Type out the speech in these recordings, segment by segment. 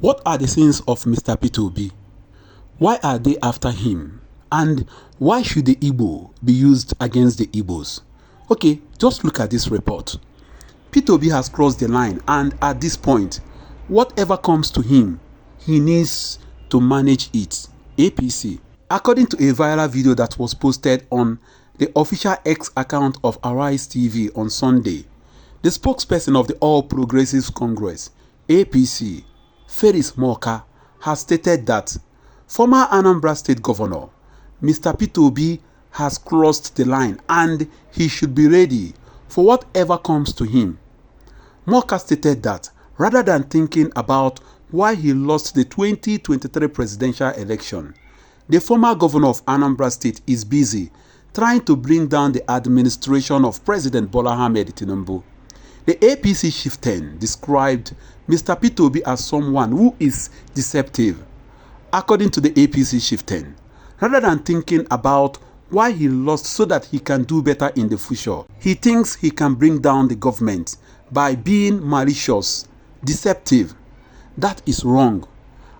What are the sins of Mr. P2B? Why are they after him? And why should the Igbo be used against the Igbos? Okay, just look at this report. P2B has crossed the line, and at this point, whatever comes to him, he needs to manage it. APC. According to a viral video that was posted on the official X account of Arise TV on Sunday, the spokesperson of the All Progressives Congress, APC, Felix Morka, has stated that former Anambra State Governor, Mr. P2B, has crossed the line and he should be ready for whatever comes to him. Morka stated that rather than thinking about why he lost the 2023 presidential election, the former governor of Anambra State is busy trying to bring down the administration of President Bola Ahmed Tinubu. The APC chieftain described Mr. P2B as someone who is deceptive. According to the APC chieftain, rather than thinking about why he lost so that he can do better in the future, he thinks he can bring down the government by being malicious, deceptive. That is wrong.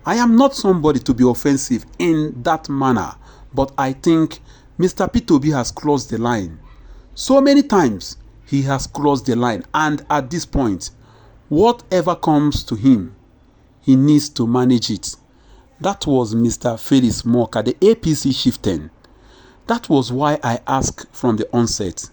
I am not somebody to be offensive in that manner, but I think Mr. P2B has crossed the line. So many times he has crossed the line, and at this point, whatever comes to him, he needs to manage it. That was Mr. Felix Morka, the APC chieftain. That was why I asked from the onset,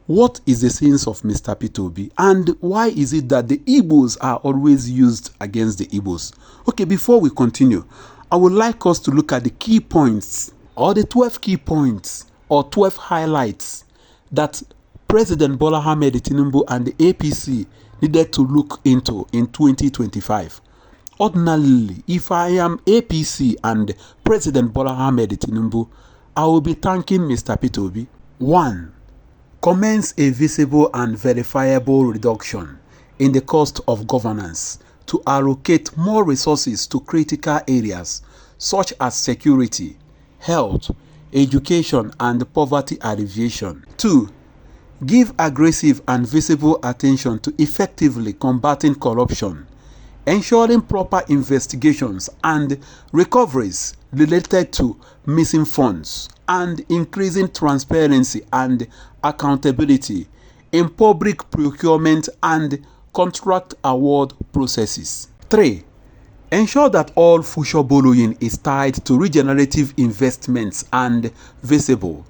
what is the sins of Mr. P2B, and why is it that the Igbos are always used against the Igbos? Okay, before we continue, I would like us to look at the key points, or the 12 key points, or 12 highlights that President Bola Ahmed Tinubu and the APC needed to look into in 2025. Ordinarily, if I am APC and President Bola Ahmed Tinubu, I will be thanking Mr. P2B. 1. Commence a visible and verifiable reduction in the cost of governance to allocate more resources to critical areas such as security, health, education, and poverty alleviation. 2. Give aggressive and visible attention to effectively combating corruption, ensuring proper investigations and recoveries related to missing funds, and increasing transparency and accountability in public procurement and contract award processes. 3. Ensure that all future borrowing is tied to regenerative investments and visible,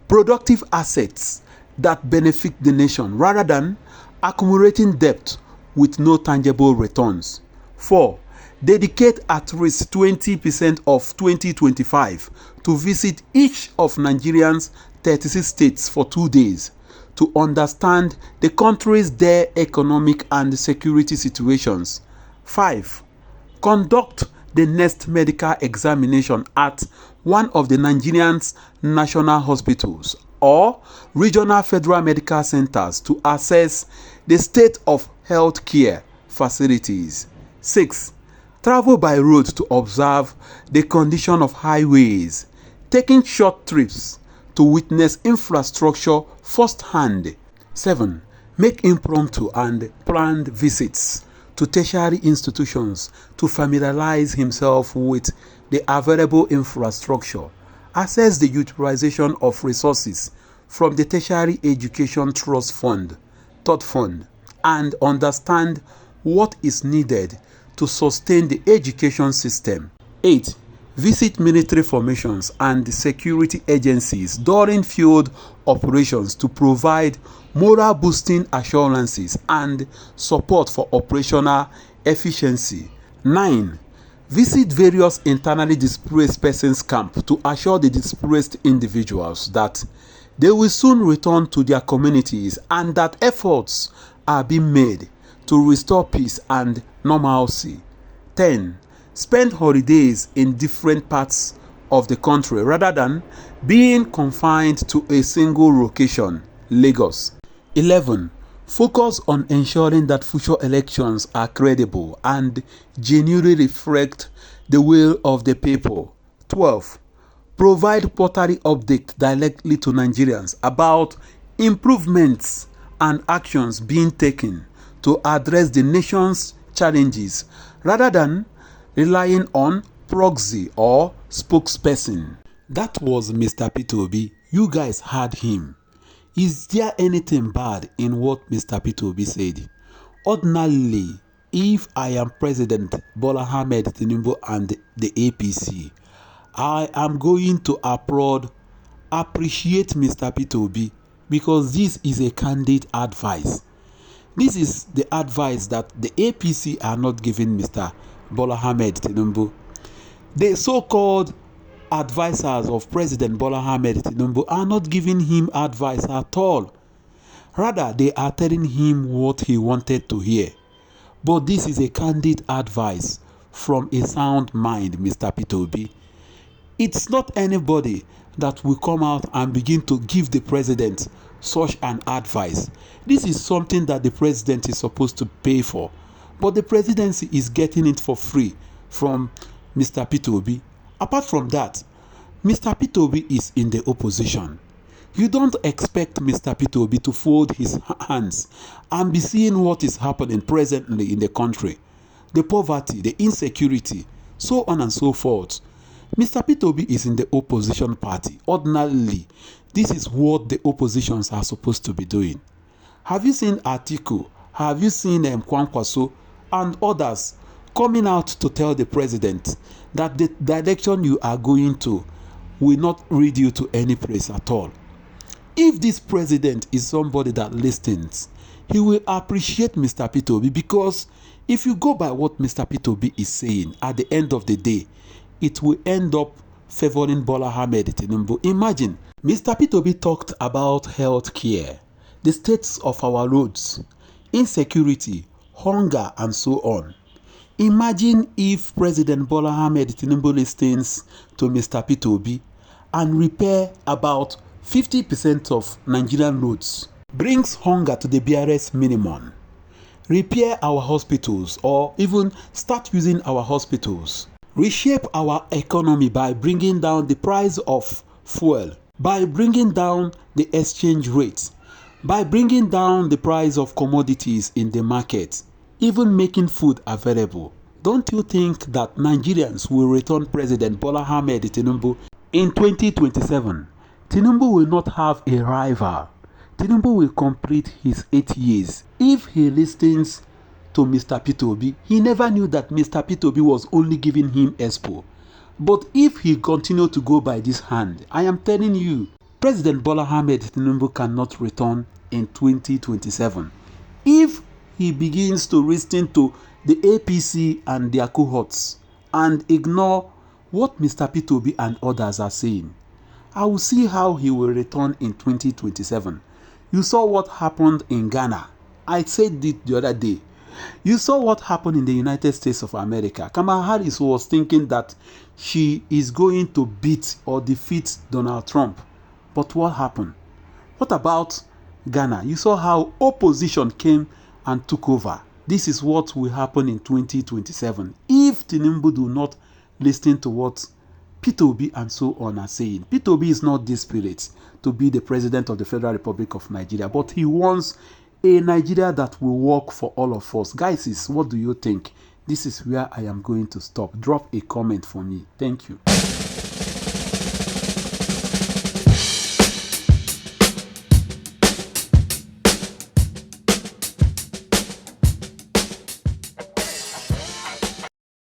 productive assets that benefit the nation rather than accumulating debt with no tangible returns. 4. Dedicate at least 20% of 2025 to visit each of Nigeria's 36 states for 2 days to understand the country's their economic and security situations. 5. Conduct the next medical examination at one of the Nigerian's national hospitals or regional federal medical centers to assess the state of health care facilities. 6. Travel by road to observe the condition of highways, taking short trips to witness infrastructure firsthand. 7. Make impromptu and planned visits to tertiary institutions to familiarize himself with the available infrastructure, assess the utilization of resources from the Tertiary Education Trust Fund, Third Fund, and understand what is needed to sustain the education system. 8. Visit military formations and security agencies during field operations to provide morale boosting assurances and support for operational efficiency. 9. Visit various internally displaced persons camps to assure the displaced individuals that they will soon return to their communities and that efforts are being made to restore peace and normalcy. 10. Spend holidays in different parts of the country rather than being confined to a single location, Lagos. 11. Focus on ensuring that future elections are credible and genuinely reflect the will of the people. 12. Provide quarterly updates directly to Nigerians about improvements and actions being taken to address the nation's challenges rather than relying on proxy or spokesperson. That was Mr. Peter Obi. You guys heard him. Is there anything bad in what Mr. Peter Obi said? Ordinarily, if I am President Bola Ahmed Tinubu and the APC, I am going to appreciate Mr. Peter Obi because this is a candid advice. This is the advice that the APC are not giving Mr. Bola Ahmed Tinubu. The so-called advisors of President Bola Ahmed Tinubu are not giving him advice at all. Rather, they are telling him what he wanted to hear. But this is a candid advice from a sound mind, Mr. Peter Obi. It's not anybody that will come out and begin to give the president such an advice. This is something that the president is supposed to pay for. But the presidency is getting it for free from Mr. Peter Obi. Apart from that, Mr. Peter Obi is in the opposition. You don't expect Mr. Peter Obi to fold his hands and be seeing what is happening presently in the country. The poverty, the insecurity, so on and so forth. Mr. Peter Obi is in the opposition party. Ordinarily, this is what the oppositions are supposed to be doing. Have you seen Atiku? Have you seen Kwankwaso and others coming out to tell the president that the direction you are going to will not lead you to any place at all? If this president is somebody that listens, he will appreciate Mr. Peter Obi, because if you go by what Mr. Peter Obi is saying, at the end of the day, it will end up favoring Bola Ahmed Tinubu. Imagine, Mr. Peter Obi talked about health care, the states of our roads, insecurity, hunger, and so on. Imagine if President Bola Ahmed Tinubu listens to Mr. Peter Obi and repair about 50% of Nigerian roads, brings hunger to the barest minimum, repair our hospitals or even start using our hospitals, reshape our economy by bringing down the price of fuel, by bringing down the exchange rate, by bringing down the price of commodities in the market, even making food available. Don't you think that Nigerians will return President Bola Ahmed Tinubu in 2027? Tinubu will not have a rival. Tinubu will complete his 8 years if he listens to Mr. Peter Obi. He never knew that Mr. Peter Obi was only giving him expo. But if he continued to go by this hand, I am telling you, President Bola Ahmed Tinubu cannot return in 2027. If he begins to listen to the APC and their cohorts and ignore what Mr. Peter Obi and others are saying, I will see how he will return in 2027. You saw what happened in Ghana. I said it the other day. You saw what happened in the United States of America. Kamala Harris was thinking that she is going to beat or defeat Donald Trump. But what happened? What about Ghana? You saw how opposition came and took over. This is what will happen in 2027 if Tinubu do not listen to what Peter Obi and so on are saying. Peter Obi is not desperate to be the president of the Federal Republic of Nigeria, but he wants a Nigeria that will work for all of us. Guys, what do you think? This is where I am going to stop. Drop a comment for me. Thank you.